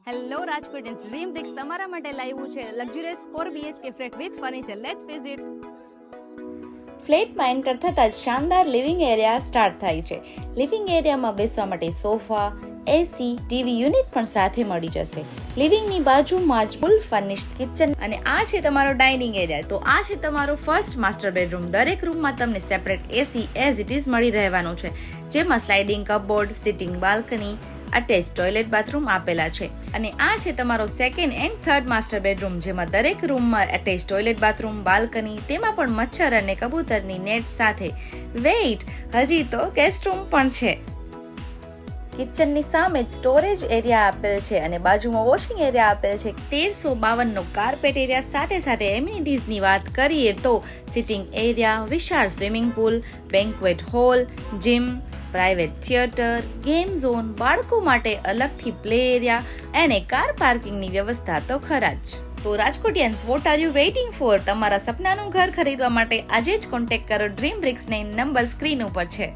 Hello Rajkotians, dream BRICS તમારા માટે લાવ્યું છે luxurious 4 BHK flat with furniture. Let's visit. ફ્લેટમાં એન્ટર થતાં જ શાનદાર લિવિંગ એરિયા સ્ટાર્ટ થાય છે. લિવિંગ એરિયામાં બેસવા માટે સોફા, એસી, ટીવી યુનિટ પણ સાથે મળી જશે. લિવિંગની બાજુમાં જ ફૂલ ફર્નિશ્ડ કિચન અને આ છે તમારો ડાઇનિંગ એરિયા. તો આ છે તમારો ફર્સ્ટ માસ્ટર બેડરૂમ. દરેક રૂમમાં તમને separate AC as it is મળી રહેવાનું છે, જેમાં sliding cupboard, sitting balcony, attach toilet bathroom આપેલા છે. અને આ છે તમારો second and third master bedroom, જેમાં દરેક રૂમમાં અટેચ ટોયલેટ બાથરૂમ, બાલ્કની, તેમાં પણ મચ્છર અને કબૂતરની નેટ સાથે. વેઇટ, હજી તો ગેસ્ટ રૂમ પણ છે. કિચનની સામે જ સ્ટોરેજ એરિયા આપેલ છે અને બાજુમાં વોશિંગ એરિયા આપેલ છે. 1352 નો કાર્પેટ એરિયા સાથે સાથે એમ્યુનિટીઝની વાત કરીએ તો સિટિંગ એરિયા, વિશાળ swimming pool, banquet hall, gym, private theatre, game zone, બાળકો માટે અલગથી પ્લે એરિયા અને કાર પાર્કિંગની વ્યવસ્થા તો ખરા જ. તો Rajkotians, what are you waiting for? તમારા સપનાનું ઘર ખરીદવા માટે આજે જ કોન્ટેક્ટ કરો ડ્રીમ બ્રિક્સને. નંબર સ્ક્રીન ઉપર છે.